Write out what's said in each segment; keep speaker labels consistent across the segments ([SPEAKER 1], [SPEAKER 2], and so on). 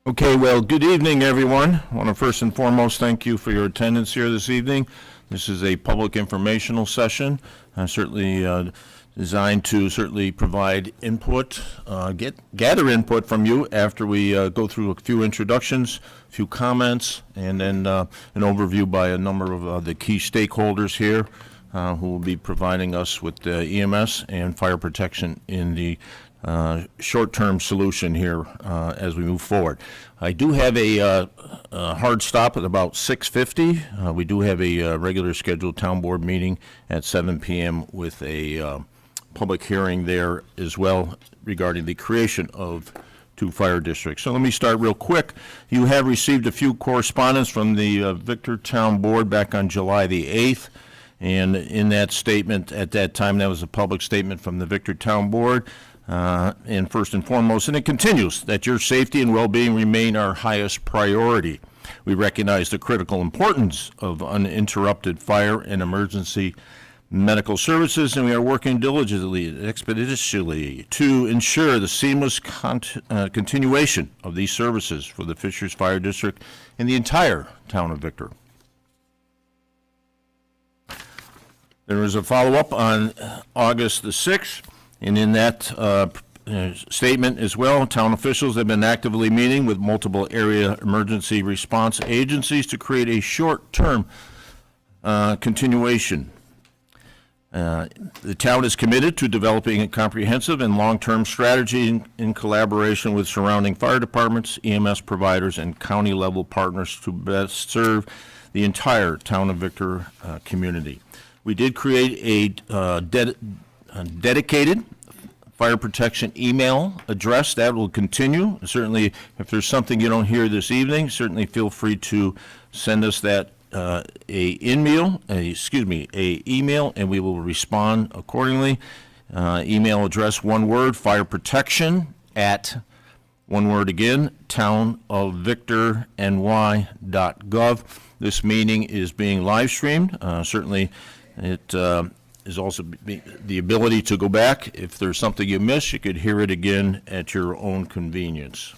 [SPEAKER 1] Okay, well, good evening, everyone. I want to first and foremost thank you for your attendance here this evening. This is a public informational session, certainly designed to certainly provide input, gather input from you after we go through a few introductions, a few comments, and then an overview by a number of the key stakeholders here who will be providing us with EMS and fire protection in the short-term solution here as we move forward. I do have a hard stop at about 6:50. We do have a regular scheduled town board meeting at 7 p.m. with a public hearing there as well regarding the creation of 2 fire districts. So let me start real quick. You have received a few correspondence from the Victor Town Board back on July the 8th. And in that statement, at that time, that was a public statement from the Victor Town Board. And first and foremost, and it continues, that your safety and well-being remain our highest priority. We recognize the critical importance of uninterrupted fire and emergency medical services, and we are working diligently and expeditiously to ensure the seamless continuation of these services for the Fishers Fire District and the entire town of Victor. There was a follow-up on August the 6th. And in that statement as well, town officials have been actively meeting with multiple area emergency response agencies to create a short-term continuation. The town is committed to developing a comprehensive and long-term strategy in collaboration with surrounding fire departments, EMS providers, and county-level partners to best serve the entire town of Victor community. We did create a dedicated fire protection email address that will continue. Certainly, if there's something you don't hear this evening, certainly feel free to send us that email, and we will respond accordingly. Email address, one word, fireprotection at, one word again, townofvictorny.gov. This meeting is being live streamed. Certainly, it is also the ability to go back. If there's something you missed, you could hear it again at your own convenience.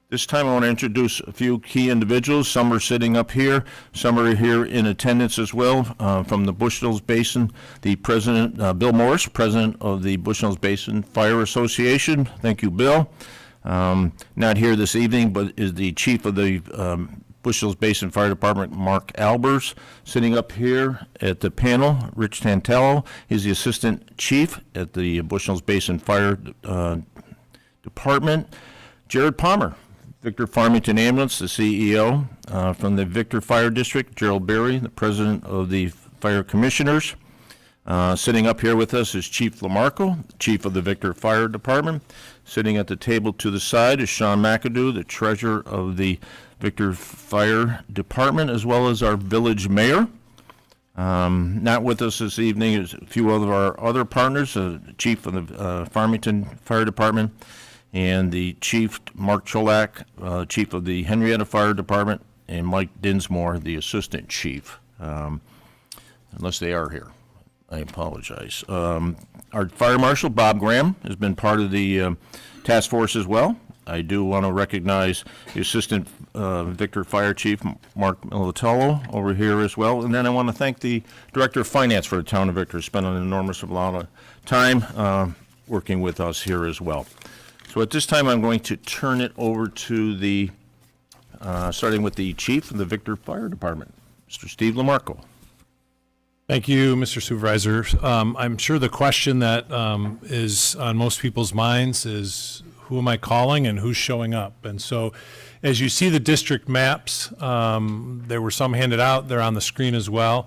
[SPEAKER 1] This time I want to introduce a few key individuals. Some are sitting up here, some are here in attendance as well from the Bushnells Basin. The president, Bill Morris, president of the Bushnells Basin Fire Association. Thank you, Bill. Not here this evening, but is the chief of the Bushnells Basin Fire Department, Mark Albers. Sitting up here at the panel, Rich Tantello. He's the assistant chief at the Bushnells Basin Fire Department. Jared Palmer, Victor Farmington Ambulance, the CEO from the Victor Fire District. Gerald Berry, the president of the Fire Commissioners. Sitting up here with us is Chief Lamarco, chief of the Victor Fire Department. Sitting at the table to the side is Sean McAdoo, the treasurer of the Victor Fire Department, as well as our village mayor. Not with us this evening is a few of our other partners, the chief of the Farmington Fire Department, and the chief, Mark Cholak, chief of the Henrietta Fire Department, and Mike Dinsmore, the assistant chief, unless they are here. I apologize. Our fire marshal, Bob Graham, has been part of the task force as well. I do want to recognize the assistant Victor Fire Chief, Mark Militello, over here as well. And then I want to thank the Director of Finance for the town of Victor, who spent an enormous amount of time working with us here as well. So at this time, I'm going to turn it over to the, starting with the chief of the Victor Fire Department, Mr. Steve Lamarco.
[SPEAKER 2] Thank you, Mr. Supervisor. I'm sure the question that is on most people's minds is, who am I calling and who's showing up? And so as you see the district maps, there were some handed out, they're on the screen as well.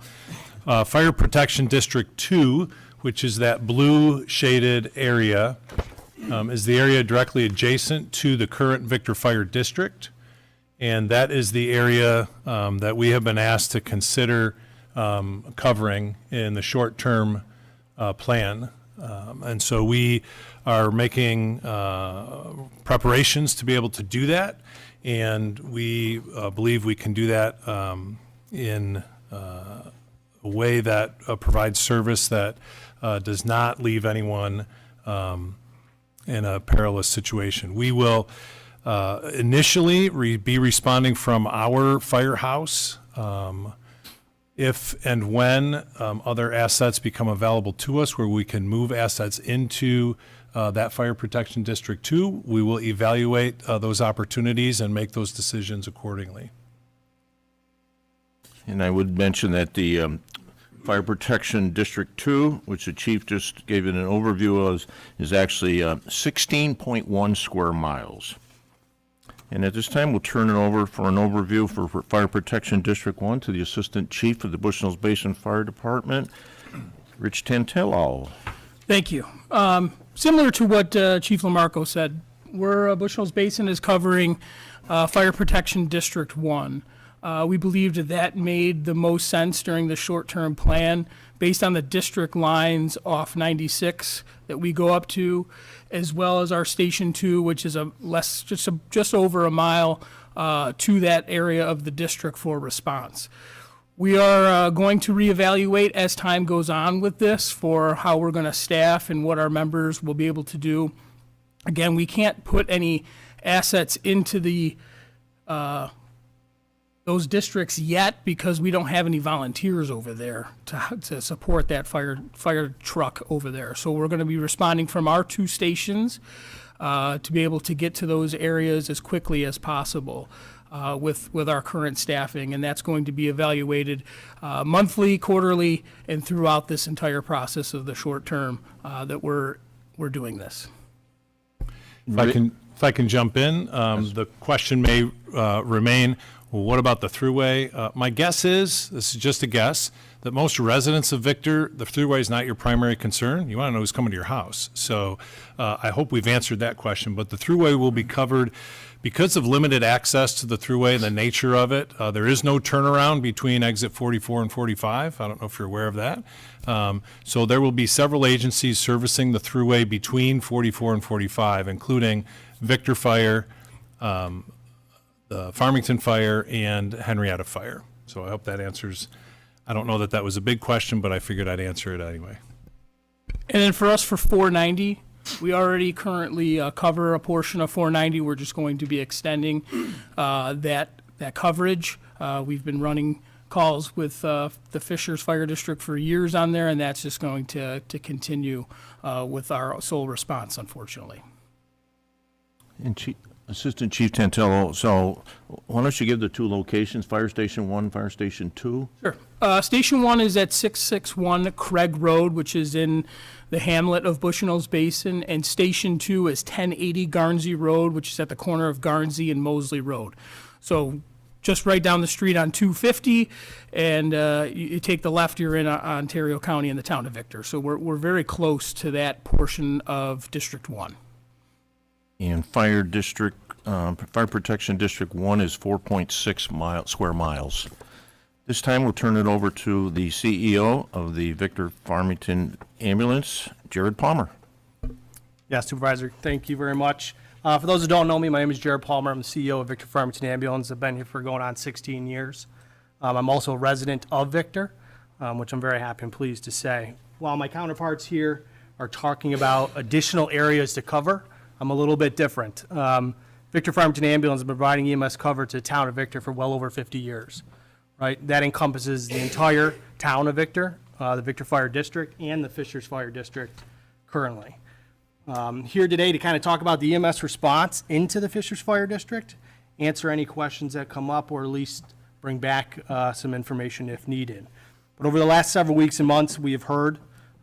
[SPEAKER 2] Fire Protection District 2, which is that blue shaded area, is the area directly adjacent to the current Victor Fire District. And that is the area that we have been asked to consider covering in the short-term plan. And so we are making preparations to be able to do that, and we believe we can do that in a way that provides service that does not leave anyone in a perilous situation. We will initially be responding from our firehouse. If and when other assets become available to us where we can move assets into that Fire Protection District 2, we will evaluate those opportunities and make those decisions accordingly.
[SPEAKER 1] And I would mention that the Fire Protection District 2, which the chief just gave it an overview of, is actually 16.1 square miles. And at this time, we'll turn it over for an overview for Fire Protection District 1 to the Assistant Chief of the Bushnells Basin Fire Department, Rich Tantello.
[SPEAKER 3] Thank you. Similar to what Chief Lamarco said, Bushnells Basin is covering Fire Protection District 1. We believed that made the most sense during the short-term plan based on the district lines off 96 that we go up to, as well as our Station 2, which is just over a mile to that area of the district for response. We are going to reevaluate as time goes on with this for how we're going to staff and what our members will be able to do. Again, we can't put any assets into those districts yet because we don't have any volunteers over there to support that fire truck over there. So we're going to be responding from our 2 stations to be able to get to those areas as quickly as possible with our current staffing, and that's going to be evaluated monthly, quarterly, and throughout this entire process of the short term that we're doing this.
[SPEAKER 2] If I can jump in, the question may remain, well, what about the thruway? My guess is, this is just a guess, that most residents of Victor, the thruway is not your primary concern. You want to know who's coming to your house. So I hope we've answered that question. But the thruway will be covered because of limited access to the thruway and the nature of it. There is no turnaround between exit 44 and 45. I don't know if you're aware of that. So there will be several agencies servicing the thruway between 44 and 45, including Victor Fire, the Farmington Fire, and Henrietta Fire. So I hope that answers. I don't know that that was a big question, but I figured I'd answer it anyway.
[SPEAKER 3] And then for us, for 490, we already currently cover a portion of 490. We're just going to be extending that coverage. We've been running calls with the Fishers Fire District for years on there, and that's just going to continue with our sole response, unfortunately.
[SPEAKER 1] And Assistant Chief Tantello, so why don't you give the 2 locations, Fire Station 1, Fire Station 2?
[SPEAKER 3] Sure. Station 1 is at 661 Craig Road, which is in the hamlet of Bushnells Basin, and Station 2 is 1080 Garnsey Road, which is at the corner of Garnsey and Mosley Road. So just right down the street on 250, and you take the left, you're in Ontario County in the town of Victor. So we're very close to that portion of District 1.
[SPEAKER 1] And Fire Protection District 1 is 4.6 square miles. This time we'll turn it over to the CEO of the Victor Farmington Ambulance, Jared Palmer.
[SPEAKER 4] Yeah, Supervisor, thank you very much. For those who don't know me, my name is Jared Palmer. I'm the CEO of Victor Farmington Ambulance. I've been here for going on 16 years. I'm also a resident of Victor, which I'm very happy and pleased to say. While my counterparts here are talking about additional areas to cover, I'm a little bit different. Victor Farmington Ambulance has been providing EMS cover to the town of Victor for well over 50 years. Right? That encompasses the entire town of Victor, the Victor Fire District, and the Fishers Fire District currently. Here today to kind of talk about the EMS response into the Fishers Fire District, answer any questions that come up, or at least bring back some information if needed. But over the last several weeks and months, we have heard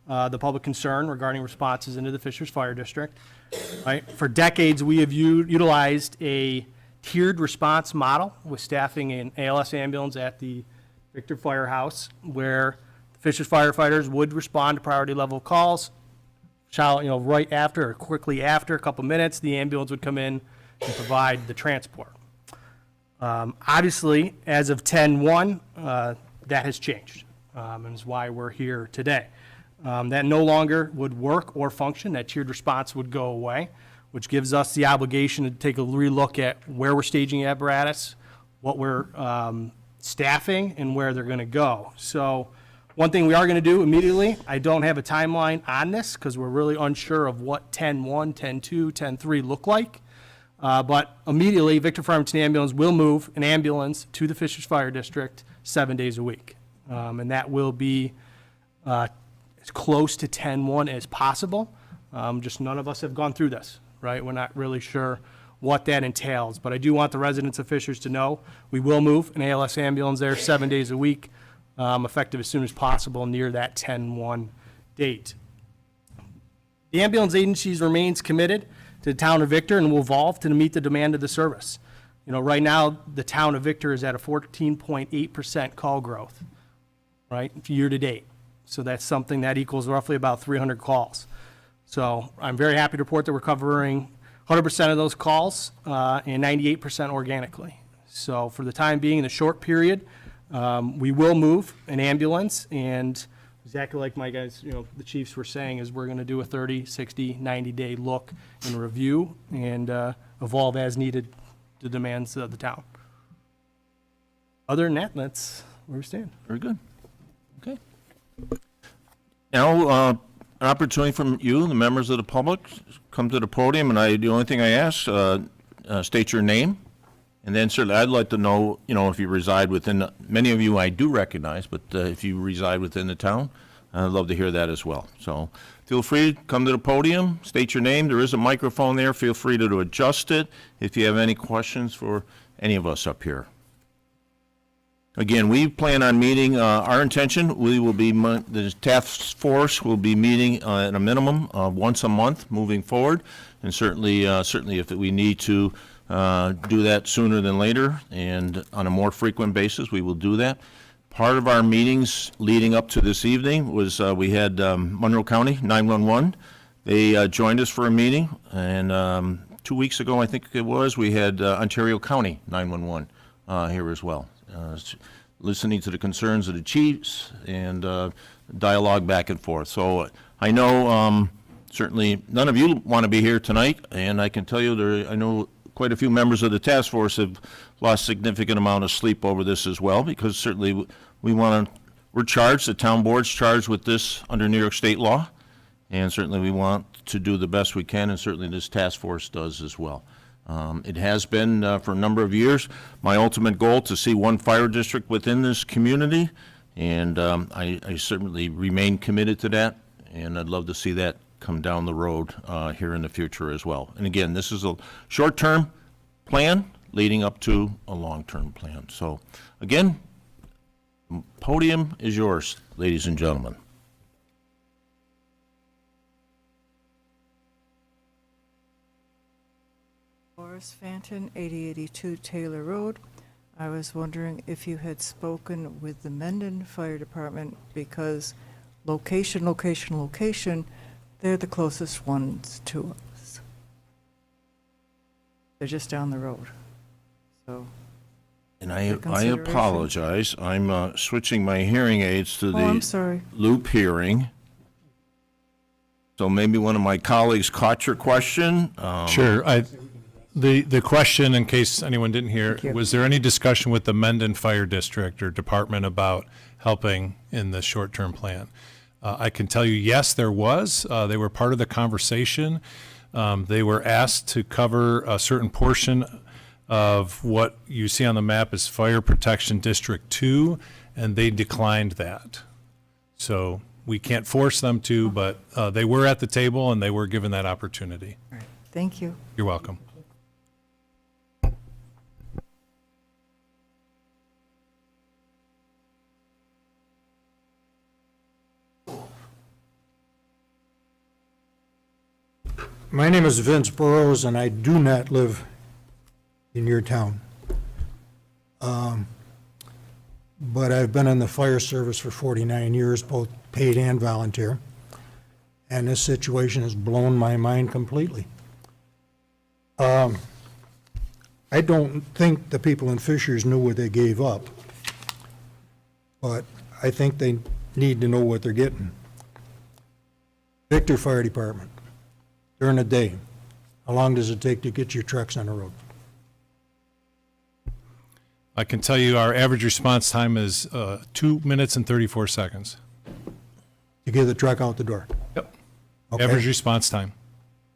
[SPEAKER 4] the public concern regarding responses into the Fishers Fire District. Right? For decades, we have utilized a tiered response model with staffing an ALS ambulance at the Victor Firehouse, where the Fishers firefighters would respond to priority level calls. Right after or quickly after, a couple minutes, the ambulance would come in and provide the transport. Obviously, as of 10/1, that has changed, and is why we're here today. That no longer would work or function. That tiered response would go away, which gives us the obligation to take a relook at where we're staging apparatus, what we're staffing, and where they're going to go. So one thing we are going to do immediately, I don't have a timeline on this because we're really unsure of what 10/1, 10/2, 10/3 look like. But immediately, Victor Farmington Ambulance will move an ambulance to the Fishers Fire District 7 days a week. And that will be as close to 10-1 as possible. Just none of us have gone through this, right? We're not really sure what that entails. But I do want the residents of Fishers to know we will move an ALS ambulance there 7 days a week, effective as soon as possible near that 10-1 date. The ambulance agencies remains committed to the town of Victor and will evolve to meet the demand of the service. You know, right now, the town of Victor is at a 14.8% call growth, right, year to date. So that's something that equals roughly about 300 calls. So I'm very happy to report that we're covering 100% of those calls and 98% organically. So for the time being, in the short period, we will move an ambulance, and exactly like my guys, you know, the chiefs were saying, is we're going to do a 30, 60, 90-day look and review and evolve as needed the demands of the town. Other than that, that's where we stand.
[SPEAKER 1] Very good. Okay. Now, an opportunity from you, the members of the public, come to the podium, and the only thing I ask, state your name, and then certainly I'd like to know, you know, if you reside within, many of you I do recognize, but if you reside within the town, I'd love to hear that as well. So feel free to come to the podium, state your name. There is a microphone there. Feel free to adjust it if you have any questions for any of us up here. Again, we plan on meeting, our intention, we will be, the task force will be meeting at a minimum once a month moving forward. And certainly if we need to do that sooner than later and on a more frequent basis, we will do that. Part of our meetings leading up to this evening was we had Monroe County 911. They joined us for a meeting. And 2 weeks ago, I think it was, we had Ontario County 911 here as well. Listening to the concerns of the chiefs and dialogue back and forth. So I know certainly none of you want to be here tonight, and I can tell you I know quite a few members of the task force have lost significant amount of sleep over this as well, because certainly we're charged, the town board's charged with this under New York state law, and certainly we want to do the best we can, and certainly this task force does as well. It has been for a number of years my ultimate goal to see one fire district within this community, and I certainly remain committed to that, and I'd love to see that come down the road here in the future as well. And again, this is a short-term plan leading up to a long-term plan. So again, podium is yours, ladies and gentlemen.
[SPEAKER 5] Boris Fanton, 8082 Taylor Road. I was wondering if you had spoken with the Mendon Fire Department, because location, they're the closest ones to us. They're just down the road. So,
[SPEAKER 1] And I
[SPEAKER 5] consideration.
[SPEAKER 1] apologize. I'm switching my hearing aids to
[SPEAKER 5] I'm
[SPEAKER 1] the
[SPEAKER 5] sorry.
[SPEAKER 1] loop hearing. So maybe one of my colleagues caught your question.
[SPEAKER 2] Sure. The question, in case anyone didn't hear,
[SPEAKER 5] Thank you.
[SPEAKER 2] was there any discussion with the Mendon Fire District or Department about helping in the short-term plan? I can tell you, yes, there was. They were part of the conversation. They were asked to cover a certain portion of what you see on the map as Fire Protection District 2, and they declined that. So we can't force them to, but they were at the table and they were given that opportunity.
[SPEAKER 5] All right. Thank you.
[SPEAKER 2] You're welcome.
[SPEAKER 6] My name is Vince Burrows, and I do not live in your town. But I've been in the fire service for 49 years, both paid and volunteer, and this situation has blown my mind completely. I don't think the people in Fishers knew what they gave up, but I think they need to know what they're getting. Victor Fire Department. During the day, how long does it take to get your trucks on the road?
[SPEAKER 2] I can tell you our average response time is 2 minutes and 34 seconds.
[SPEAKER 6] To get the truck out the door?
[SPEAKER 2] Yep.
[SPEAKER 6] Okay.
[SPEAKER 2] Average response time.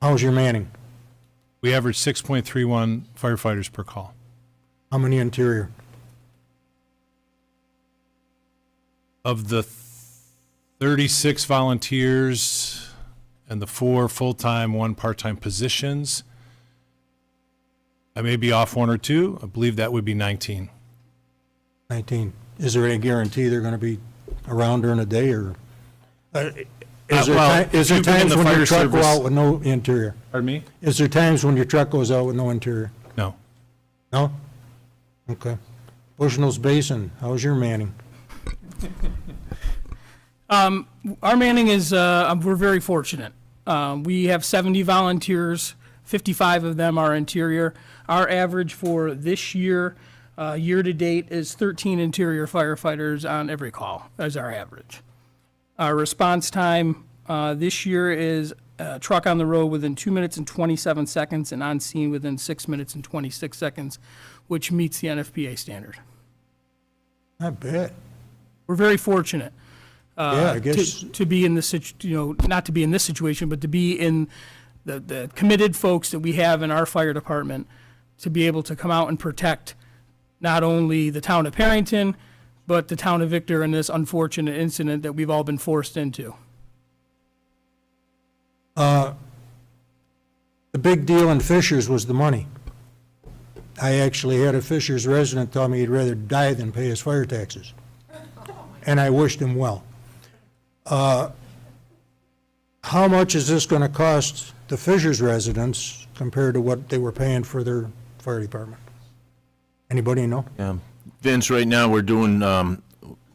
[SPEAKER 6] How's your manning?
[SPEAKER 2] We average 6.31 firefighters per call.
[SPEAKER 6] How many interior?
[SPEAKER 2] Of the 36 volunteers and the 4 full-time, 1 part-time positions, I may be off 1 or 2. I believe that would be 19.
[SPEAKER 6] 19. Is there any guarantee they're going to be around during the day, or? Is
[SPEAKER 2] well,
[SPEAKER 6] there
[SPEAKER 2] if you've been in
[SPEAKER 6] times
[SPEAKER 2] the
[SPEAKER 6] when
[SPEAKER 2] fire
[SPEAKER 6] your truck go
[SPEAKER 2] service-
[SPEAKER 6] out with no interior?
[SPEAKER 2] Pardon me?
[SPEAKER 6] Is there times when your truck goes out with no interior?
[SPEAKER 2] No.
[SPEAKER 6] No? Okay. Bushnell's Basin, how's your manning?
[SPEAKER 3] Our manning is, we're very fortunate. We have 70 volunteers, 55 of them are interior. Our average for this year, year-to-date, is 13 interior firefighters on every call, as our average. Our response time this year is truck on the road within 2 minutes and 27 seconds and on scene within 6 minutes and 26 seconds, which meets the NFPA standard.
[SPEAKER 6] Not bad.
[SPEAKER 3] We're very fortunate.
[SPEAKER 6] Yeah, I guess,
[SPEAKER 3] To be in this, not to be in this situation, but to be in the committed folks that we have in our fire department, to be able to come out and protect not only the town of Perrington, but the town of Victor in this unfortunate incident that we've all been forced into.
[SPEAKER 6] the big deal in Fishers was the money. I actually had a Fishers resident tell me he'd rather die than pay his fire taxes. And I wished him well. How much is this going to cost the Fishers residents compared to what they were paying for their fire department? Anybody know?
[SPEAKER 1] Vince, right now, we're doing,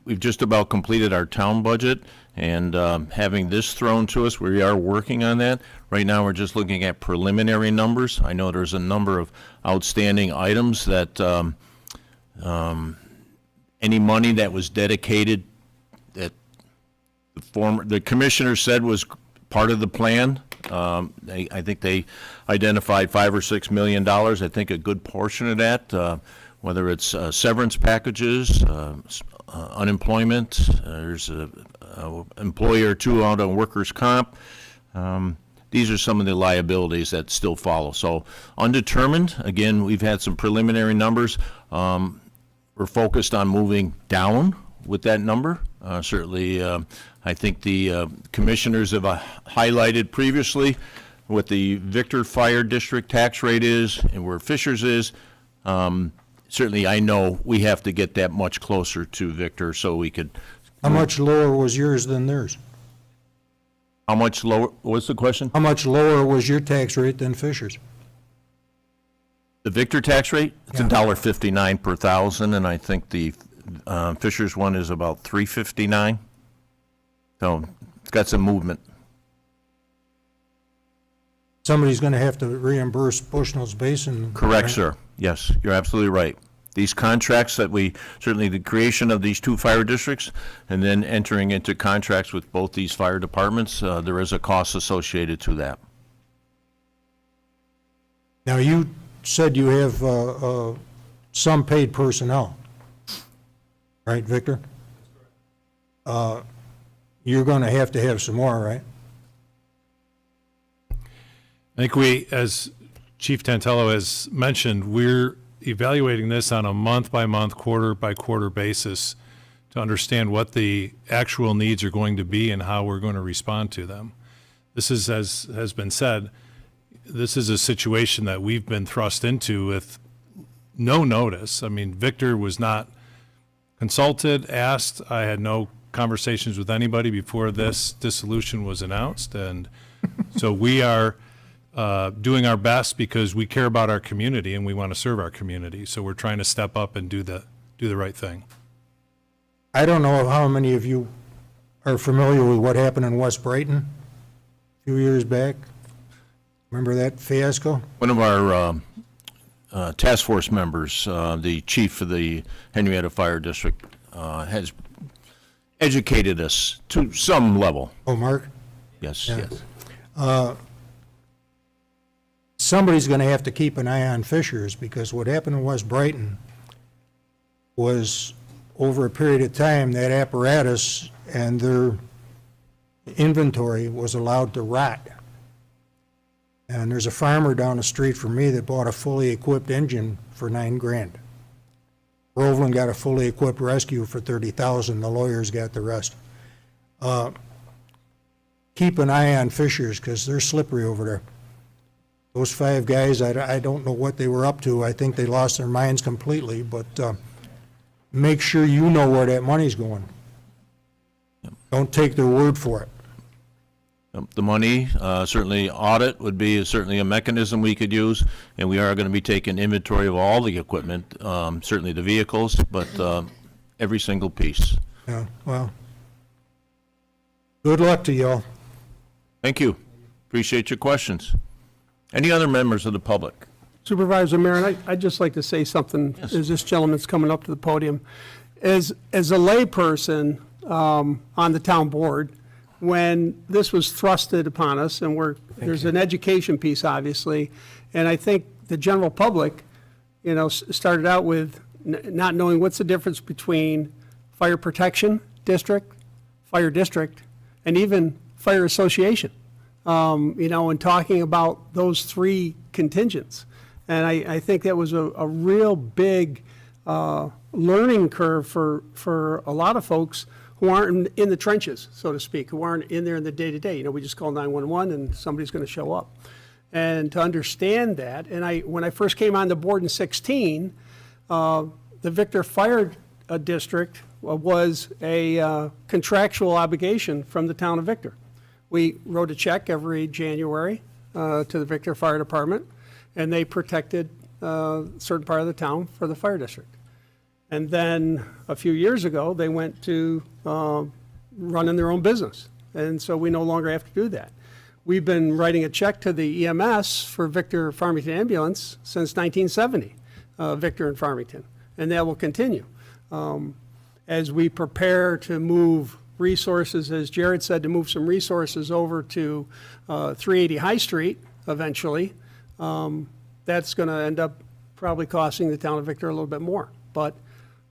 [SPEAKER 1] we've just about completed our town budget, and having this thrown to us, we are working on that. Right now, we're just looking at preliminary numbers. I know there's a number of outstanding items that any money that was dedicated that the commissioner said was part of the plan. I think they identified $5 or $6 million. I think a good portion of that, whether it's severance packages, unemployment, there's a employee or two out on workers' comp. These are some of the liabilities that still follow. So undetermined, again, we've had some preliminary numbers. We're focused on moving down with that number. Certainly, I think the commissioners have highlighted previously what the Victor Fire District tax rate is and where Fishers is. Certainly, I know we have to get that much closer to Victor so we could.
[SPEAKER 6] How much lower was yours than theirs?
[SPEAKER 1] How much lower, what's the question?
[SPEAKER 6] How much lower was your tax rate than Fishers?
[SPEAKER 1] The Victor tax rate, it's
[SPEAKER 6] Yeah.
[SPEAKER 1] $1.59 per thousand, and I think the Fishers one is about $3.59. So it's got some movement.
[SPEAKER 6] Somebody's going to have to reimburse Bushnell's Basin.
[SPEAKER 1] Correct, sir. Yes, you're absolutely right. These contracts that we, certainly the creation of these two fire districts, and then entering into contracts with both these fire departments, there is a cost associated to that.
[SPEAKER 6] Now, you said you have some paid personnel, right, Victor? You're going to have some more, right?
[SPEAKER 2] I think we, as Chief Tantello has mentioned, we're evaluating this on a month-by-month, quarter-by-quarter basis to understand what the actual needs are going to be and how we're going to respond to them. This is, as has been said, this is a situation that we've been thrust into with no notice. I mean, Victor was not consulted, asked. I had no conversations with anybody before this dissolution was announced. And so we are doing our best because we care about our community and we want to serve our community. So we're trying to step up and do the right thing.
[SPEAKER 6] I don't know how many of you are familiar with what happened in West Brighton a few years back. Remember that fiasco?
[SPEAKER 1] One of our task force members, the chief of the Henrietta Fire District, has educated us to some level.
[SPEAKER 6] Oh, Mark?
[SPEAKER 1] Yes,
[SPEAKER 6] Yeah.
[SPEAKER 1] yes.
[SPEAKER 6] Somebody's going to have to keep an eye on Fishers, because what happened in West Brighton was, over a period of time, that apparatus and their inventory was allowed to rot. And there's a farmer down the street from me that bought a fully equipped engine for $9,000. Groveland got a fully equipped rescue for $30,000. The lawyers got the rest. Keep an eye on fishers because they're slippery over there. Those 5 guys, I don't know what they were up to. I think they lost their minds completely, but make sure you know where that money's going. Don't take their word for it.
[SPEAKER 1] The money, certainly audit would be certainly a mechanism we could use, and we are going to be taking inventory of all the equipment, certainly the vehicles, but every single piece.
[SPEAKER 6] Yeah, well, good luck to y'all.
[SPEAKER 1] Thank you. Appreciate your questions. Any other members of the public?
[SPEAKER 7] Supervisor Marin, I'd just like to say something as this gentleman's coming up to the podium. As a layperson on the town board, when this was thrusted upon us, and there's an education piece, obviously, and I think the general public, started out with not knowing what's the difference between fire protection district, fire district, and even fire association. And talking about those 3 contingents. And I think that was a real big learning curve for a lot of folks who aren't in the trenches, so to speak, who aren't in there in the day-to-day. We just call 911 and somebody's going to show up. And to understand that, and when I first came on the board in 2016, the Victor Fire District was a contractual obligation from the town of Victor. We wrote a check every January to the Victor Fire Department, and they protected a certain part of the town for the fire district. And then a few years ago, they went to running their own business, and so we no longer have to do that. We've been writing a check to the EMS for Victor Farmington Ambulance since 1970, Victor and Farmington, and that will continue. As we prepare to move resources, as Jared said, to move some resources over to 380 High Street eventually, that's going to end up probably costing the town of Victor a little bit more. But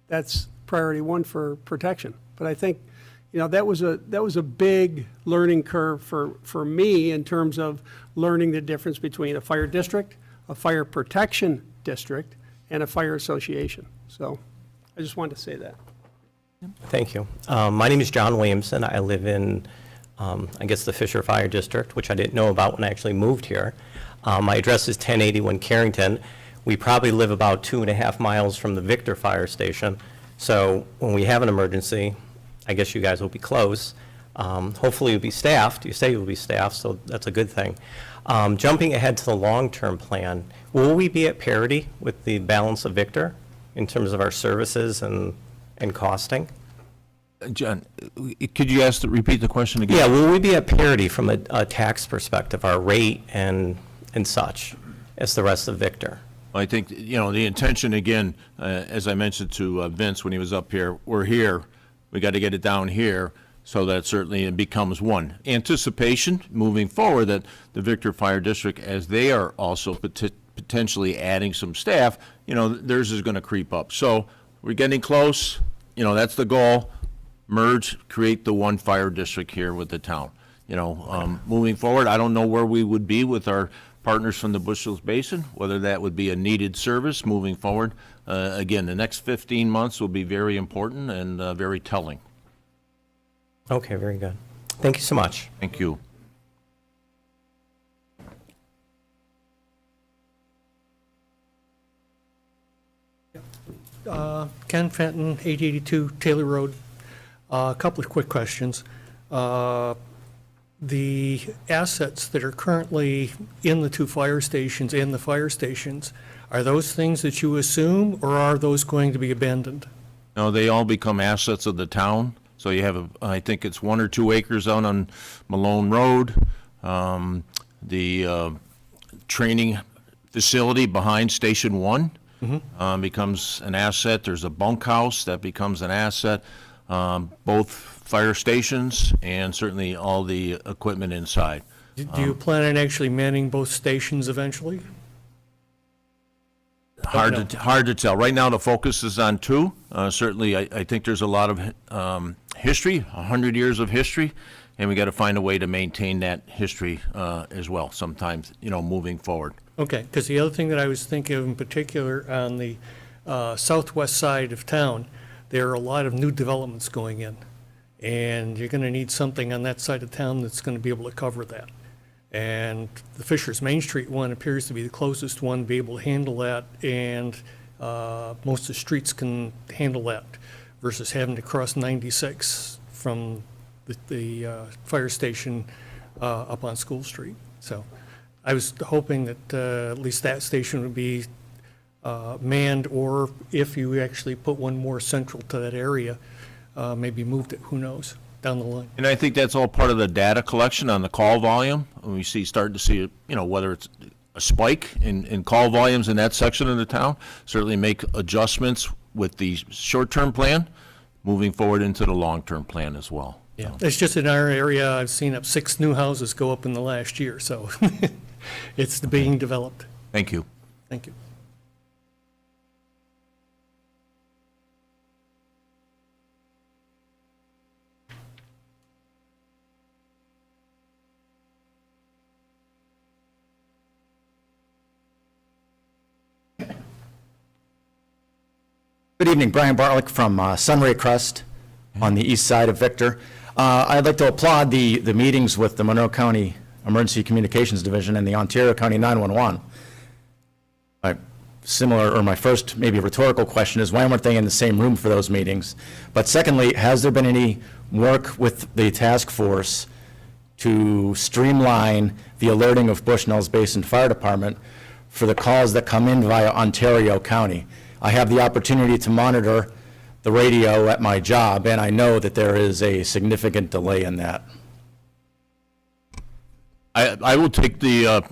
[SPEAKER 7] that's priority 1 for protection. But I think, that was a big learning curve for me in terms of learning the difference between a fire district, a fire protection district, and a fire association. So I just wanted to say that.
[SPEAKER 8] Thank you. My name is John Williamson. I live in, the Fisher Fire District, which I didn't know about when I actually moved here. My address is 1081 Carrington. We probably live about 2.5 miles from the Victor Fire Station. So when we have an emergency, I guess you guys will be close. Hopefully you'll be staffed. You say you'll be staffed, so that's a good thing. Jumping ahead to the long-term plan, will we be at parity with the balance of Victor in terms of our services and costing?
[SPEAKER 1] John, could you repeat the question again?
[SPEAKER 8] Yeah, will we be at parity from a tax perspective, our rate and such, as the rest of Victor?
[SPEAKER 1] I think, the intention, again, as I mentioned to Vince when he was up here, we're here, we got to get it down here, so that certainly it becomes one. Anticipation, moving forward, that the Victor Fire District, as they are also potentially adding some staff, theirs is going to creep up. So we're getting close. That's the goal. Merge, create the one fire district here with the town. Moving forward, I don't know where we would be with our partners from the Bushels Basin, whether that would be a needed service moving forward. Again, the next 15 months will be very important and very telling.
[SPEAKER 8] Okay, very good. Thank you so much.
[SPEAKER 1] Thank you.
[SPEAKER 9] Ken Fenton, 882 Taylor Road. A couple of quick questions. The assets that are currently in the 2 fire stations and the fire stations, are those things that you assume, or are those going to be abandoned?
[SPEAKER 1] No, they all become assets of the town. So you have, I think it's 1 or 2 acres out on Malone Road. The training facility behind Station 1 becomes an asset. There's a bunkhouse that becomes an asset. Both fire stations and certainly all the equipment inside.
[SPEAKER 9] Do you plan on actually manning both stations eventually?
[SPEAKER 1] Hard to tell. Right now, the focus is on 2. Certainly, I think there's a lot of history, 100 years of history, and we got to find a way to maintain that history as well sometimes, moving forward.
[SPEAKER 9] Okay, because the other thing that I was thinking of in particular on the southwest side of town, there are a lot of new developments going in. And you're going to need something on that side of town that's going to be able to cover that. And the Fisher's Main Street one appears to be the closest one to be able to handle that, and most of the streets can handle that versus having to cross 96 from the fire station up on School Street. So I was hoping that at least that station would be manned, or if you actually put one more central to that area, maybe moved it, who knows, down the line.
[SPEAKER 1] And I think that's all part of the data collection on the call volume. When we starting to see, whether it's a spike in call volumes in that section of the town, certainly make adjustments with the short-term plan, moving forward into the long-term plan as well.
[SPEAKER 9] Yeah, it's just in our area, I've seen up 6 new houses go up in the last year, so it's being developed.
[SPEAKER 1] Thank you.
[SPEAKER 9] Thank you.
[SPEAKER 10] Good evening, Brian Bartlick from Sunray Crest on the east side of Victor. I'd like to applaud the meetings with the Monroe County Emergency Communications Division and the Ontario County 911. My first maybe rhetorical question is, why weren't they in the same room for those meetings? But secondly, has there been any work with the task force to streamline the alerting of Bushnell's Basin Fire Department for the calls that come in via Ontario County? I have the opportunity to monitor the radio at my job, and I know that there is a significant delay in that.
[SPEAKER 1] I will take the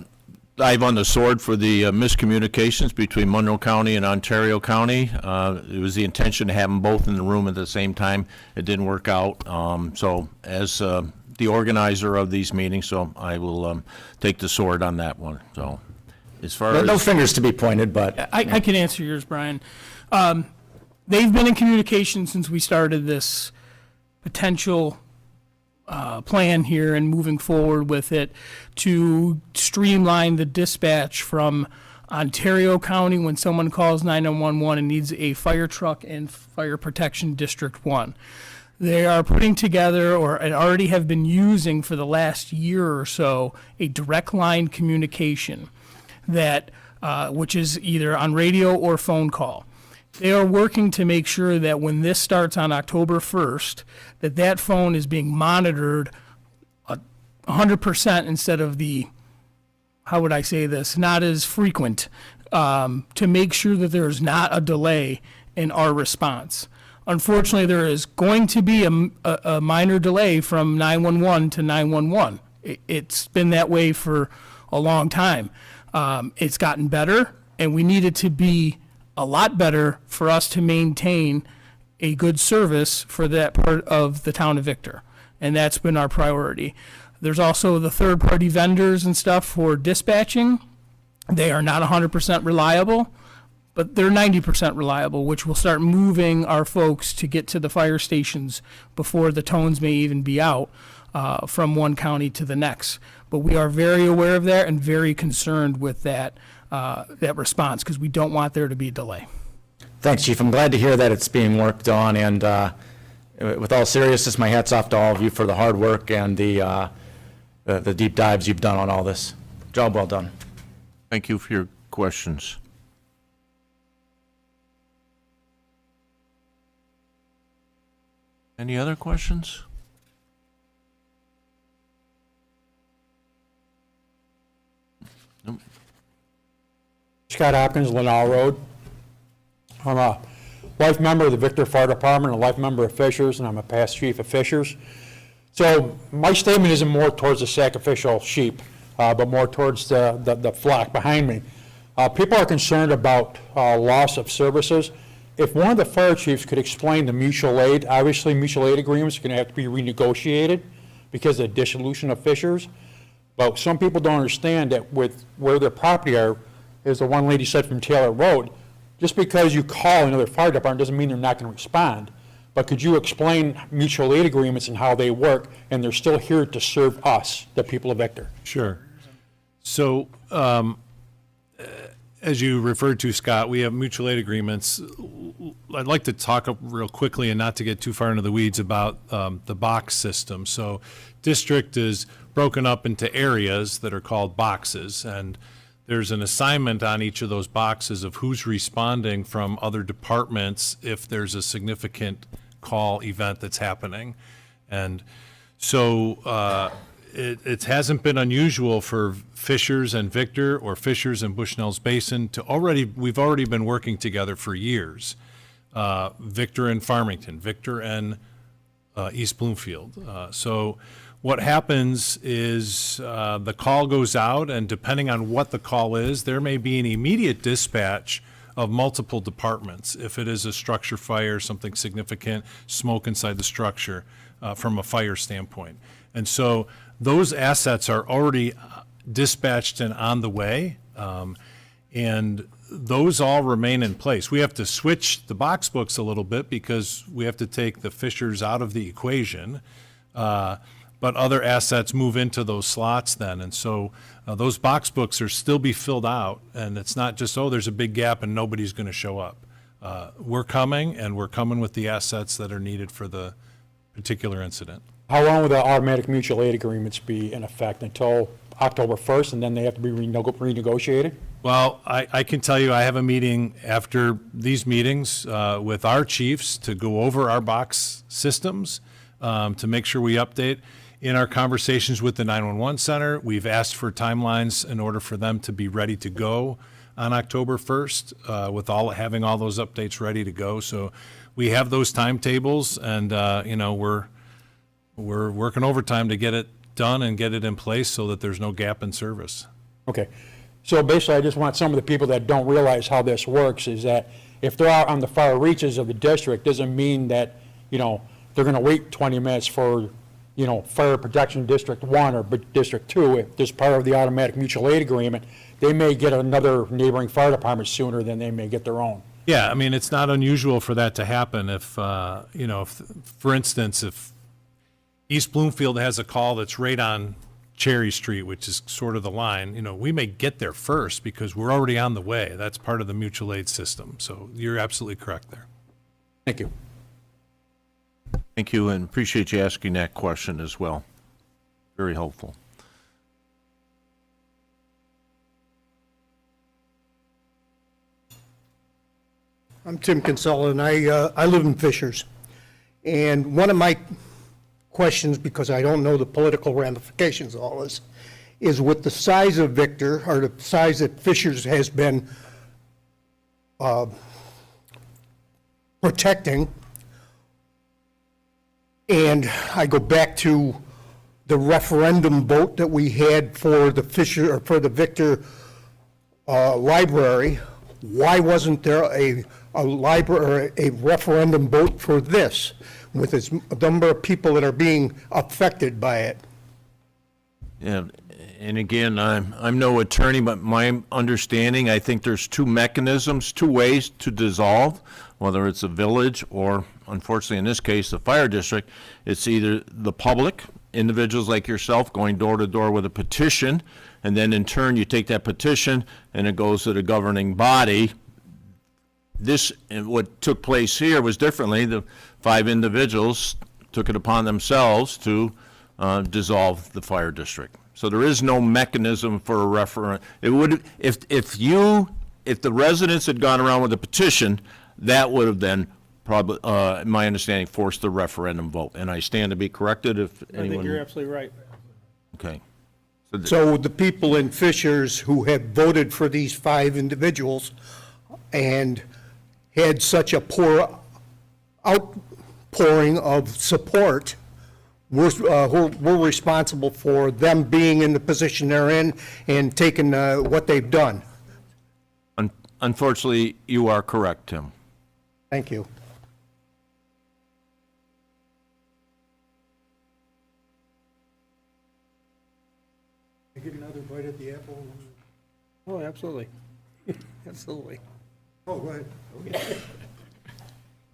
[SPEAKER 1] dive on the sword for the miscommunications between Monroe County and Ontario County. It was the intention to have them both in the room at the same time. It didn't work out. So as the organizer of these meetings, so I will take the sword on that one. So as far as...
[SPEAKER 10] No fingers to be pointed, but...
[SPEAKER 3] I can answer yours, Brian. They've been in communication since we started this potential plan here and moving forward with it to streamline the dispatch from Ontario County when someone calls 911 and needs a fire truck and Fire Protection District 1. They are putting together, and already have been using for the last year or so, a direct line communication that which is either on radio or phone call. They are working to make sure that when this starts on October 1st, that phone is being monitored 100% instead of the, how would I say this, not as frequent, to make sure that there is not a delay in our response. Unfortunately, there is going to be a minor delay from 911 to 911. It's been that way for a long time. It's gotten better, and we need it to be a lot better for us to maintain a good service for that part of the town of Victor. And that's been our priority. There's also the third-party vendors and stuff for dispatching. They are not 100% reliable, but they're 90% reliable, which will start moving our folks to get to the fire stations before the tones may even be out from one county to the next. But we are very aware of that and very concerned with that response, because we don't want there to be a delay.
[SPEAKER 10] Thanks, Chief. I'm glad to hear that it's being worked on, and with all seriousness, my hat's off to all of you for the hard work and the deep dives you've done on all this. Job well done.
[SPEAKER 1] Thank you for your questions. Any other questions?
[SPEAKER 11] Scott Hopkins, Lanao Road. I'm a life member of the Victor Fire Department, a life member of Fishers, and I'm a past chief of Fishers. So my statement isn't more towards the sacrificial sheep, but more towards the flock behind me. People are concerned about loss of services. If one of the fire chiefs could explain the mutual aid, obviously mutual aid agreements are going to have to be renegotiated because of the dissolution of Fishers. But some people don't understand that with where their property are, as the one lady said from Taylor Road, just because you call another fire department doesn't mean they're not going to respond. but could you explain mutual aid agreements and how they work, and they're still here to serve us, the people of Victor?
[SPEAKER 2] Sure. So, as you referred to, Scott, we have mutual aid agreements. I'd like to talk real quickly and not to get too far into the weeds about the box system. So district is broken up into areas that are called boxes, and there's an assignment on each of those boxes of who's responding from other departments if there's a significant call event that's happening. And so it hasn't been unusual for Fishers and Victor or Fishers and Bushnell's Basin we've already been working together for years. Victor and Farmington, Victor and East Bloomfield. So what happens is the call goes out, and depending on what the call is, there may be an immediate dispatch of multiple departments. If it is a structure fire, something significant, smoke inside the structure from a fire standpoint. And so those assets are already dispatched and on the way, and those all remain in place. We have to switch the box books a little bit because we have to take the Fishers out of the equation, but other assets move into those slots then. And so those box books are still be filled out, and it's not just, oh, there's a big gap and nobody's going to show up. We're coming, and we're coming with the assets that are needed for the particular incident.
[SPEAKER 11] How long will the automatic mutual aid agreements be in effect? Until October 1st, and then they have to be renegotiated?
[SPEAKER 2] Well, I can tell you, I have a meeting after these meetings with our chiefs to go over our box systems, to make sure we update. In our conversations with the 911 center, we've asked for timelines in order for them to be ready to go on October 1st, with having all those updates ready to go. So we have those timetables, and we're working overtime to get it done and get it in place so that there's no gap in service.
[SPEAKER 11] Okay. So basically, I just want some of the people that don't realize how this works is that if they're out on the far reaches of the district, doesn't mean that, they're going to wait 20 minutes for, Fire Protection District 1 or District 2. If there's part of the automatic mutual aid agreement, they may get another neighboring fire department sooner than they may get their own.
[SPEAKER 2] Yeah, I mean, it's not unusual for that to happen if, for instance, if East Bloomfield has a call that's right on Cherry Street, which is sort of the line, we may get there first because we're already on the way. That's part of the mutual aid system. So you're absolutely correct there.
[SPEAKER 11] Thank you.
[SPEAKER 1] Thank you, and appreciate you asking that question as well. Very helpful.
[SPEAKER 12] I'm Tim Kinsella, and I live in Fishers. And one of my questions, because I don't know the political ramifications of all this, is with the size of Victor, or the size that Fishers has been protecting, and I go back to the referendum vote that we had for the Victor library. Why wasn't there a referendum vote for this, with its number of people that are being affected by it?
[SPEAKER 1] Yeah, and again, I'm no attorney, but my understanding, I think there's two mechanisms, two ways to dissolve, whether it's a village or, unfortunately in this case, the fire district. It's either the public, individuals like yourself, going door to door with a petition, and then in turn you take that petition and it goes to the governing body. What took place here was differently. The 5 individuals took it upon themselves to dissolve the fire district. So there is no mechanism for a referendum. It would, if the residents had gone around with a petition, that would have then probably, in my understanding, forced the referendum vote. And I stand to be corrected if anyone.
[SPEAKER 4] I think you're absolutely right.
[SPEAKER 1] Okay.
[SPEAKER 12] So the people in Fishers who have voted for these 5 individuals and had such a poor outpouring of support, we're responsible for them being in the position they're in and taking what they've done.
[SPEAKER 1] Unfortunately, you are correct, Tim.
[SPEAKER 12] Thank you.
[SPEAKER 6] I get another bite at the apple?
[SPEAKER 4] Oh, absolutely. Absolutely.
[SPEAKER 6] Oh, go ahead.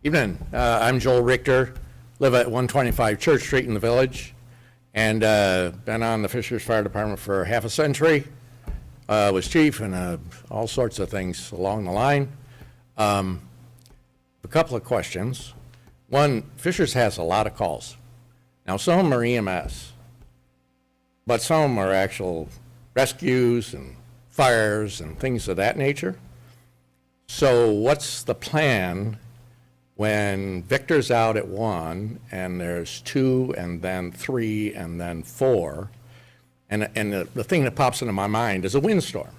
[SPEAKER 11] Evening. I'm Joel Richter, live at 125 Church Street in the Village, and been on the Fishers Fire Department for half a century. Was chief and all sorts of things along the line. A couple of questions. One, Fishers has a lot of calls. Now, some of them are EMS, but some of them are actual rescues and fires and things of that nature. So what's the plan when Victor's out at 1 and there's 2 and then 3 and then 4? And the thing that pops into my mind is a windstorm.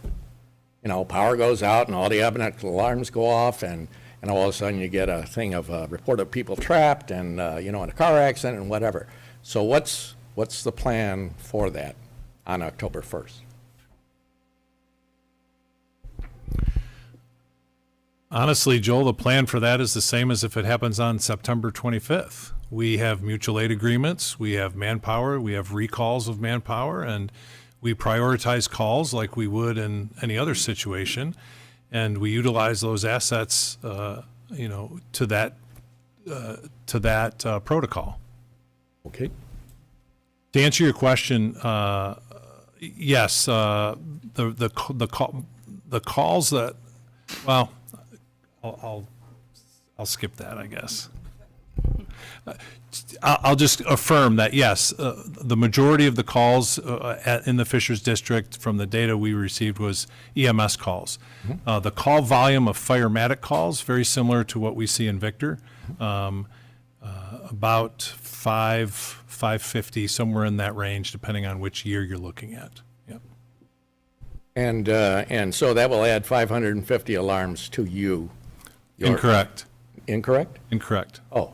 [SPEAKER 11] You know, power goes out and all the alarms go off, and all of a sudden you get a thing of a report of people trapped and, in a car accident and whatever. So what's the plan for that on October 1st?
[SPEAKER 2] Honestly, Joel, the plan for that is the same as if it happens on September 25th. We have mutual aid agreements, we have manpower, we have recalls of manpower, and we prioritize calls like we would in any other situation, and we utilize those assets, to that protocol.
[SPEAKER 11] Okay.
[SPEAKER 2] To answer your question, yes, the calls that, well, I'll skip that, I guess. I'll just affirm that, yes, the majority of the calls in the Fishers District from the data we received was EMS calls. The call volume of firematic calls, very similar to what we see in Victor, about 550, somewhere in that range, depending on which year you're looking at. Yep.
[SPEAKER 11] And so that will add 550 alarms to you.
[SPEAKER 2] Incorrect.
[SPEAKER 11] Incorrect?
[SPEAKER 2] Incorrect.
[SPEAKER 11] Oh.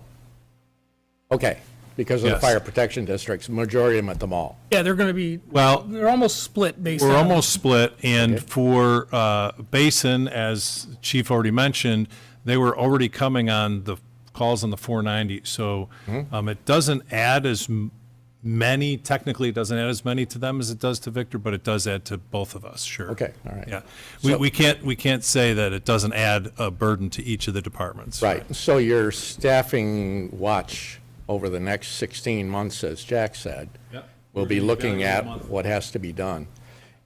[SPEAKER 11] Okay, because of the
[SPEAKER 2] Yes.
[SPEAKER 11] fire protection districts, majority of them at the mall.
[SPEAKER 3] Yeah, they're going to be,
[SPEAKER 2] Well,
[SPEAKER 3] they're almost split based on.
[SPEAKER 2] we're almost split, and
[SPEAKER 11] Okay.
[SPEAKER 2] for Basin, as Chief already mentioned, they were already coming on the calls on the 490, so it doesn't add as many, technically it doesn't add as many to them as it does to Victor, but it does add to both of us, sure.
[SPEAKER 11] Okay, all right.
[SPEAKER 2] Yeah,
[SPEAKER 11] So-
[SPEAKER 2] we can't say that it doesn't add a burden to each of the departments.
[SPEAKER 11] Right, so your staffing watch over the next 16 months, as Jack said,
[SPEAKER 2] Yep.
[SPEAKER 11] will be looking at what has to be done.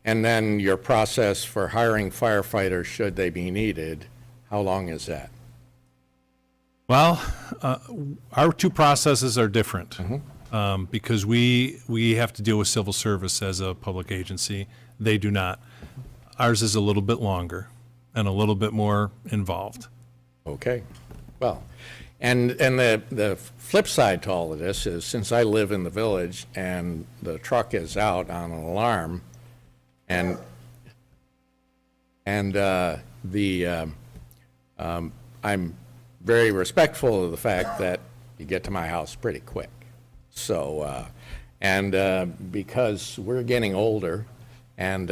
[SPEAKER 11] And then your process for hiring firefighters, should they be needed, how long is that?
[SPEAKER 2] Well, our two processes are different, because we have to deal with civil service as a public agency. They do not. Ours is a little bit longer and a little bit more involved.
[SPEAKER 11] Okay, well, and the flip side to all of this is, since I live in the village and the truck is out on an alarm, and I'm very respectful of the fact that you get to my house pretty quick. So, because we're getting older, and,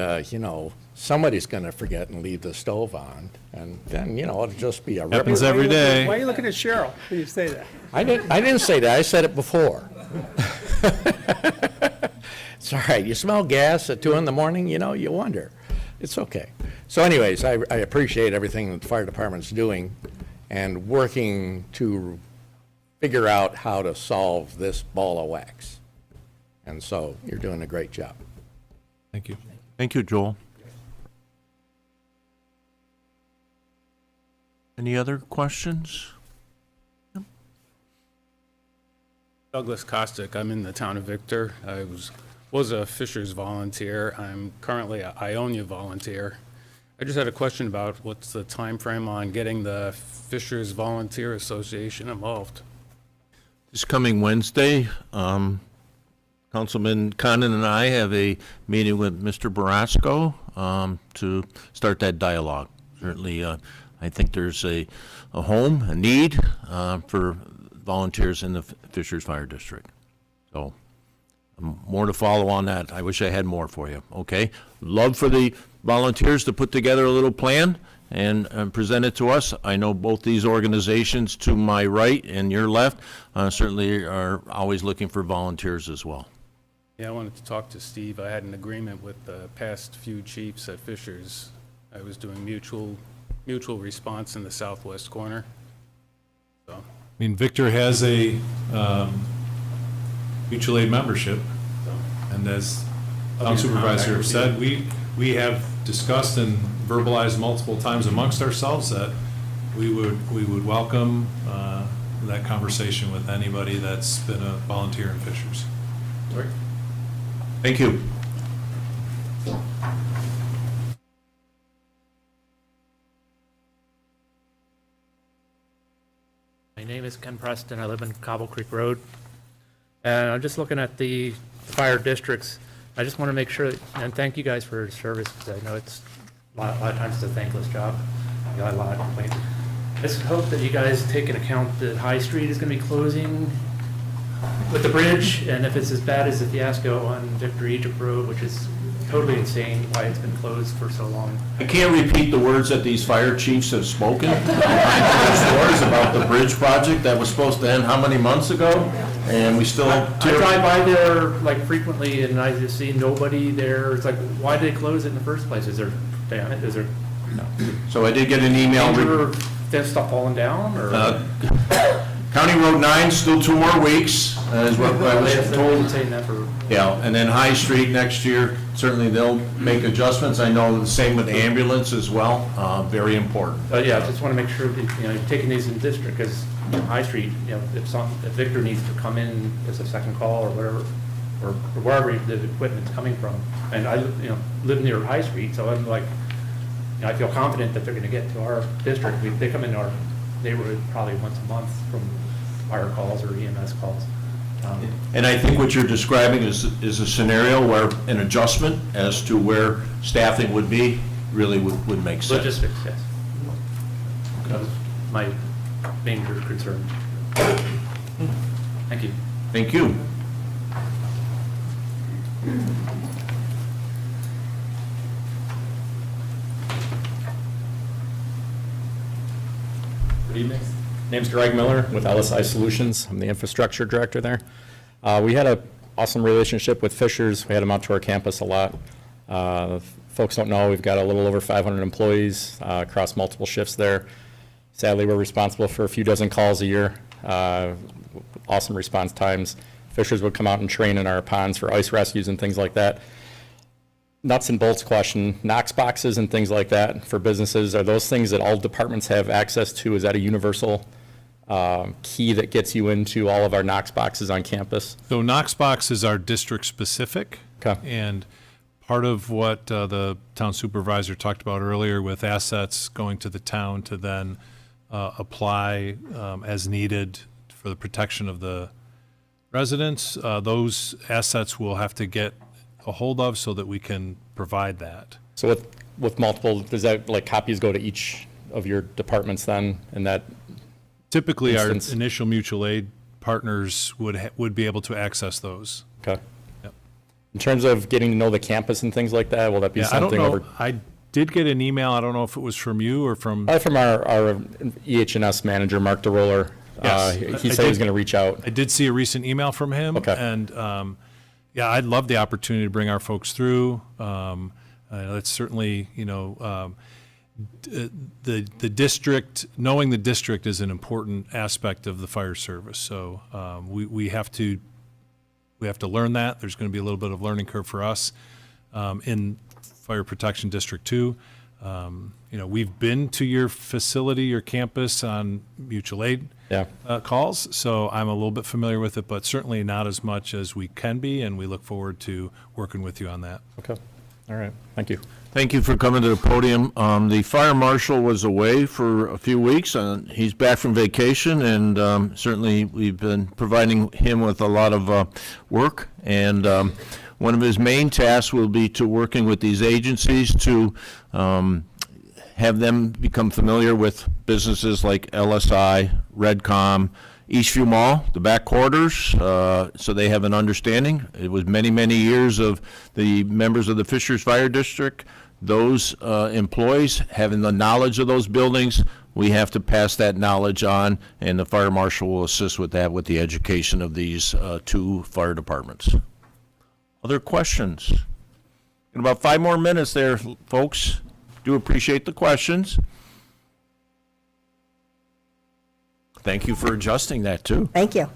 [SPEAKER 11] somebody's going to forget and leave the stove on, and then, it'll just be a ripper.
[SPEAKER 2] Happens every day.
[SPEAKER 7] Why are you looking at Cheryl when you say that?
[SPEAKER 11] I didn't say that, I said it before. It's all right, you smell gas at 2 in the morning, you wonder. It's okay. So anyways, I appreciate everything that the fire department's doing and working to figure out how to solve this ball of wax. And so you're doing a great job.
[SPEAKER 2] Thank you.
[SPEAKER 1] Thank you, Joel. Any other questions?
[SPEAKER 13] Douglas Kostick. I'm in the town of Victor. I was a Fishers volunteer. I'm currently a Ionia volunteer. I just had a question about what's the time frame on getting the Fishers Volunteer Association involved.
[SPEAKER 1] This coming Wednesday, Councilman Condon and I have a meeting with Mr. Barasco to start that dialogue. Certainly, I think there's a home, a need for volunteers in the Fishers Fire District. So, more to follow on that. I wish I had more for you, okay? Love for the volunteers to put together a little plan and present it to us. I know both these organizations to my right and your left certainly are always looking for volunteers as well.
[SPEAKER 13] Yeah, I wanted to talk to Steve. I had an agreement with the past few chiefs at Fishers. I was doing mutual response in the southwest corner. So
[SPEAKER 2] mean, Victor has a mutual aid membership, and as town supervisor said, we have discussed and verbalized multiple times amongst ourselves that we would welcome that conversation with anybody that's been a volunteer in Fishers.
[SPEAKER 1] Thank you.
[SPEAKER 14] My name is Ken Preston. I live in Cobble Creek Road. And I'm just looking at the fire districts. I just want to make sure, and thank you guys for your service, because I know it's a lot of times it's a thankless job. You got a lot of complaints. I just hope that you guys take into account that High Street is going to be closing with the bridge, and if it's as bad as the fiasco on Victor Egypt Road, which is totally insane why it's been closed for so long.
[SPEAKER 1] I can't repeat the words that these fire chiefs have spoken behind closed doors about the bridge project that was supposed to end how many months ago? And we still.
[SPEAKER 14] I drive by there like frequently and I just see nobody there. It's like, why did they close it in the first place? Is there, is there
[SPEAKER 1] So I did get an email.
[SPEAKER 14] danger of that stuff falling down or?
[SPEAKER 1] County Road 9, still 2 more weeks, is what I was
[SPEAKER 14] They've been
[SPEAKER 1] told.
[SPEAKER 14] saying that for.
[SPEAKER 1] Yeah, and then High Street next year, certainly they'll make adjustments. I know the same with ambulance as well, very important.
[SPEAKER 14] Yeah, I just want to make sure that, you're taking these in district, because, High Street, if Victor needs to come in as a second call or whatever, or wherever the equipment's coming from, and I, live near High Street, so I'm like, I feel confident that they're going to get to our district. They come into our neighborhood probably once a month from fire calls or EMS calls.
[SPEAKER 1] And I think what you're describing is a scenario where an adjustment as to where staffing would be really would make sense.
[SPEAKER 14] Logistics, yes. That was my major concern. Thank you.
[SPEAKER 1] Thank you.
[SPEAKER 10] Good evening. Name's Greg Miller with LSI Solutions. I'm the infrastructure director there. We had an awesome relationship with Fishers. We had them out to our campus a lot. Folks don't know, we've got a little over 500 employees across multiple shifts there. Sadly, we're responsible for a few dozen calls a year. Awesome response times. Fishers would come out and train in our ponds for ice rescues and things like that. Nuts and bolts question, Knox boxes and things like that for businesses, are those things that all departments have access to? Is that a universal key that gets you into all of our Knox boxes on campus?
[SPEAKER 2] So Knox boxes are district specific.
[SPEAKER 10] Okay.
[SPEAKER 2] And part of what the town supervisor talked about earlier with assets going to the town to then apply as needed for the protection of the residents, those assets will have to get a hold of so that we can provide that.
[SPEAKER 10] So with multiple, does that, like, copies go to each of your departments then, and that?
[SPEAKER 2] Typically,
[SPEAKER 10] instance?
[SPEAKER 2] our initial mutual aid partners would be able to access those.
[SPEAKER 10] Okay.
[SPEAKER 2] Yep.
[SPEAKER 10] In terms of getting to know the campus and things like that, will that be
[SPEAKER 2] Yeah, I don't
[SPEAKER 10] something
[SPEAKER 2] know,
[SPEAKER 10] over?
[SPEAKER 2] I did get an email, I don't know if it was from you or from,
[SPEAKER 10] From our EH&S manager, Mark DeRoller.
[SPEAKER 2] Yes.
[SPEAKER 10] He said he was going to reach out.
[SPEAKER 2] I did see a recent email from him.
[SPEAKER 10] Okay.
[SPEAKER 2] And, yeah, I'd love the opportunity to bring our folks through. It's certainly, the district, knowing the district is an important aspect of the fire service. So we have to learn that. There's going to be a little bit of learning curve for us in Fire Protection District 2. We've been to your facility, your campus on mutual aid calls, so I'm a little bit familiar with it, but certainly not as much as we can be, and we look forward to working with you on that.
[SPEAKER 10] Okay. All right. Thank you.
[SPEAKER 1] Thank you for coming to the podium. The fire marshal was away for a few weeks, and he's back from vacation, and certainly we've been providing him with a lot of work, and one of his main tasks will be to working with these agencies to have them become familiar with businesses like LSI, Redcom, Eastview Mall, the back quarters, so they have an understanding. It was many, many years of the members of the Fishers Fire District, those employees having the knowledge of those buildings. We have to pass that knowledge on, and the fire marshal will assist with that, with the education of these 2 fire departments. Other questions? In about 5 more minutes there, folks. Do appreciate the questions. Thank you for adjusting that, too.
[SPEAKER 15] Thank you.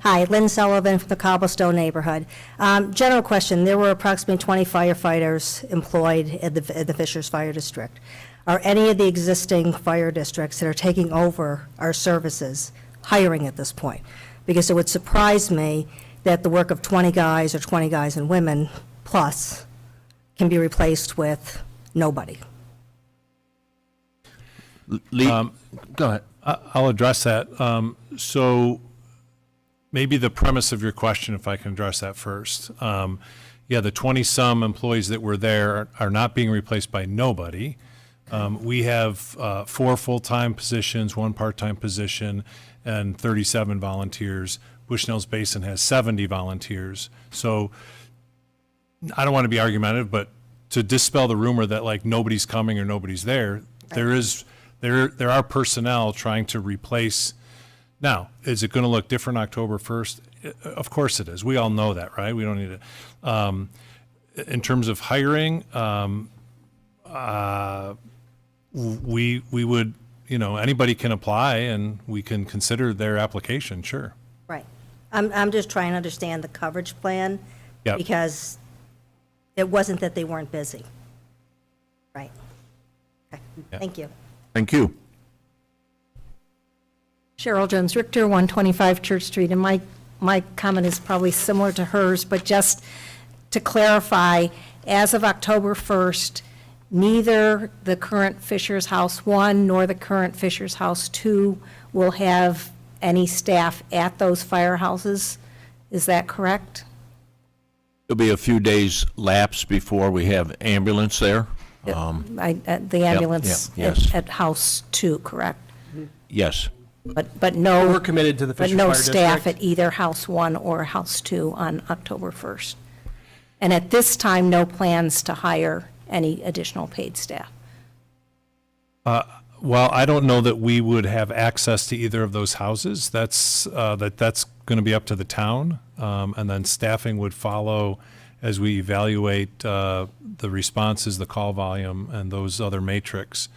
[SPEAKER 15] Hi, Lynn Sullivan from the Cobblestone neighborhood. General question, there were approximately 20 firefighters employed at the Fishers Fire District. Are any of the existing fire districts that are taking over our services hiring at this point? Because it would surprise me that the work of 20 guys or 20 guys and women plus can be replaced with nobody.
[SPEAKER 1] Lee, go ahead.
[SPEAKER 2] I'll address that. So maybe the premise of your question, if I can address that first. Yeah, the 20-some employees that were there are not being replaced by nobody. We have 4 full-time positions, 1 part-time position, and 37 volunteers. Bushnell's Basin has 70 volunteers. So I don't want to be argumentative, but to dispel the rumor that like nobody's coming or nobody's there, there are personnel trying to replace. Now, is it going to look different October 1st? Of course it is. We all know that, right? We don't need it. In terms of hiring, we would, anybody can apply and we can consider their application, sure.
[SPEAKER 15] Right. I'm just trying to understand the coverage plan.
[SPEAKER 2] Yep.
[SPEAKER 15] Because it wasn't that they weren't busy. Right. Okay.
[SPEAKER 2] Yep.
[SPEAKER 15] Thank you.
[SPEAKER 1] Thank you.
[SPEAKER 16] Cheryl Jones Richter, 125 Church Street, and my comment is probably similar to hers, but just to clarify, as of October 1st, neither the current Fisher's House 1 nor the current Fisher's House 2 will have any staff at those firehouses. Is that correct?
[SPEAKER 1] There'll be a few days lapse before we have ambulance there.
[SPEAKER 16] The ambulance
[SPEAKER 1] yes.
[SPEAKER 16] at House 2, correct?
[SPEAKER 1] Yes.
[SPEAKER 16] But no.
[SPEAKER 4] We're committed to the
[SPEAKER 16] But
[SPEAKER 4] Fisher
[SPEAKER 16] no
[SPEAKER 4] Fire
[SPEAKER 16] staff
[SPEAKER 4] District.
[SPEAKER 16] at either House 1 or House 2 on October 1st. And at this time, no plans to hire any additional paid staff.
[SPEAKER 2] Well, I don't know that we would have access to either of those houses. That's going to be up to the town, and then staffing would follow as we evaluate the responses, the call volume, and those other metrics.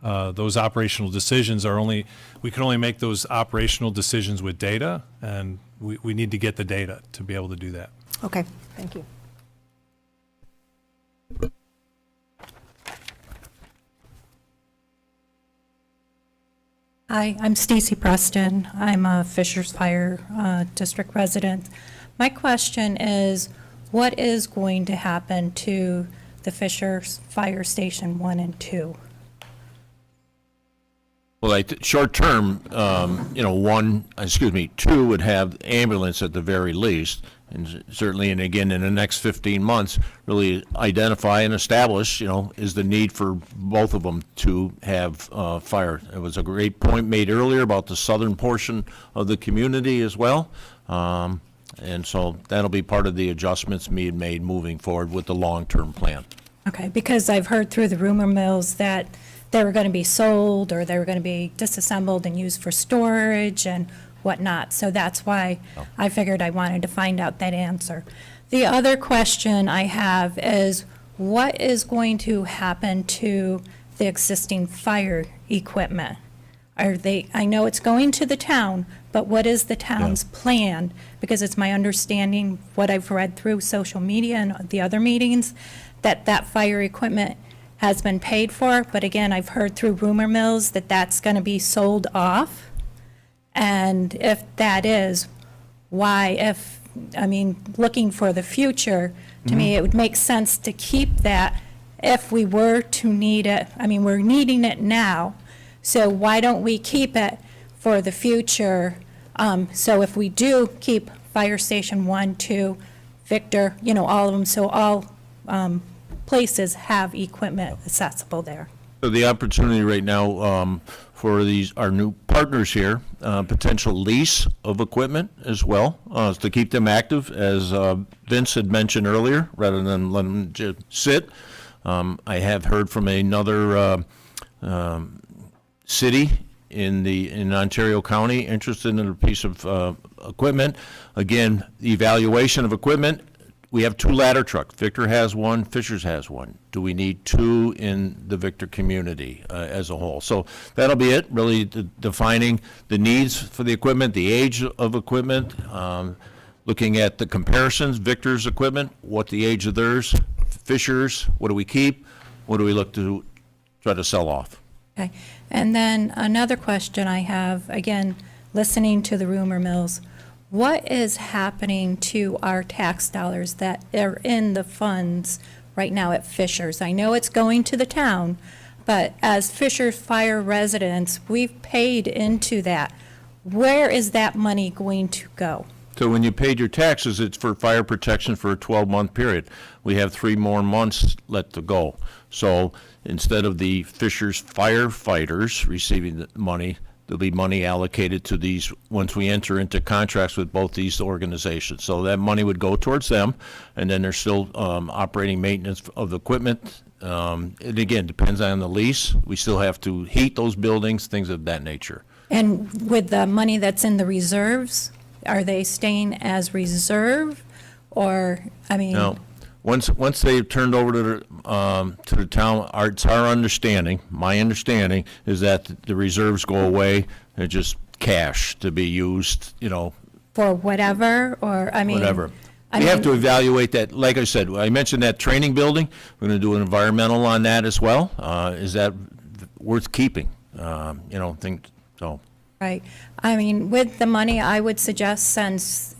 [SPEAKER 2] Those operational decisions we can only make those operational decisions with data, and we need to get the data to be able to do that.
[SPEAKER 16] Okay, thank you.
[SPEAKER 17] Hi, I'm Stacy Preston. I'm a Fishers Fire District resident. My question is, what is going to happen to the Fishers Fire Station 1 and 2?
[SPEAKER 1] Well, short term, 2 would have ambulance at the very least, and certainly, and again, in the next 15 months, really identify and establish, is the need for both of them to have fire. It was a great point made earlier about the southern portion of the community as well, and so that'll be part of the adjustments being made moving forward with the long-term plan.
[SPEAKER 17] Okay, because I've heard through the rumor mills that they were going to be sold or they were going to be disassembled and used for storage and whatnot. So that's why I figured I wanted to find out that answer. The other question I have is, what is going to happen to the existing fire equipment? I know it's going to the town, but what is the town's plan? Because it's my understanding, what I've read through social media and the other meetings, that fire equipment has been paid for, but again, I've heard through rumor mills that that's going to be sold off. And if that is, why, looking for the future, to me, it would make sense to keep that if we were to need it. We're needing it now, so why don't we keep it for the future? So if we do keep Fire Station 1, 2, Victor, all of them, so all places have equipment accessible there.
[SPEAKER 1] So the opportunity right now for our new partners here, potential lease of equipment as well, is to keep them active, as Vince had mentioned earlier, rather than let them just sit. I have heard from another city in Ontario County interested in a piece of equipment. Again, the evaluation of equipment, we have 2 ladder trucks. Victor has one, Fishers has one. Do we need 2 in the Victor community as a whole? So that'll be it, really defining the needs for the equipment, the age of equipment, looking at the comparisons, Victor's equipment, what the age of theirs, Fishers, what do we keep, what do we look to try to sell off?
[SPEAKER 17] Okay. And then another question I have, again, listening to the rumor mills, what is happening to our tax dollars that are in the funds right now at Fishers? I know it's going to the town, but as Fishers Fire residents, we've paid into that. Where is that money going to go?
[SPEAKER 1] So when you paid your taxes, it's for fire protection for a 12-month period. We have 3 more months left to go. So instead of the Fishers firefighters receiving the money, there'll be money allocated to these once we enter into contracts with both these organizations. So that money would go towards them, and then there's still operating maintenance of the equipment. It again depends on the lease. We still have to heat those buildings, things of that nature.
[SPEAKER 17] And with the money that's in the reserves, are they staying as reserve? Or, I mean,
[SPEAKER 1] Now, once they've turned over to the town, it's our understanding, my understanding, is that the reserves go away, they're just cash to be used,
[SPEAKER 17] for whatever, or, I mean.
[SPEAKER 1] whatever.
[SPEAKER 17] I
[SPEAKER 1] We have to
[SPEAKER 17] mean,
[SPEAKER 1] evaluate that, like I said, I mentioned that training building, we're gonna do an environmental on that as well. Is that worth keeping? So.
[SPEAKER 17] Right. I mean, with the money, I would suggest since,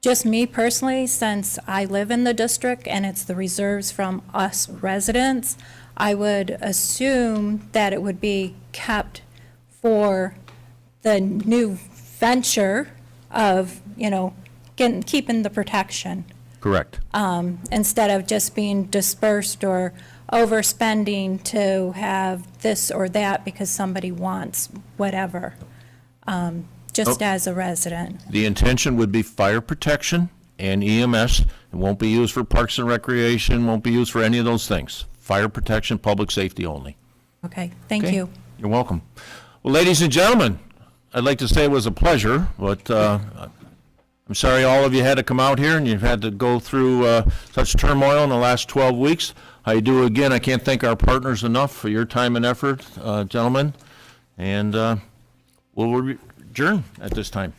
[SPEAKER 17] just me personally, since I live in the district and it's the reserves from us residents, I would assume that it would be kept for the new venture of, keeping the protection,
[SPEAKER 1] Correct.
[SPEAKER 17] instead of just being dispersed or overspending to have this or that because somebody wants whatever, just as a resident.
[SPEAKER 1] The intention would be fire protection and EMS. It won't be used for parks and recreation, won't be used for any of those things. Fire protection, public safety only.
[SPEAKER 17] Okay, thank
[SPEAKER 1] Okay?
[SPEAKER 17] you.
[SPEAKER 1] You're welcome. Well, ladies and gentlemen, I'd like to say it was a pleasure, but I'm sorry all of you had to come out here and you've had to go through such turmoil in the last 12 weeks. I do again, I can't thank our partners enough for your time and effort, gentlemen, and we'll adjourn at this time.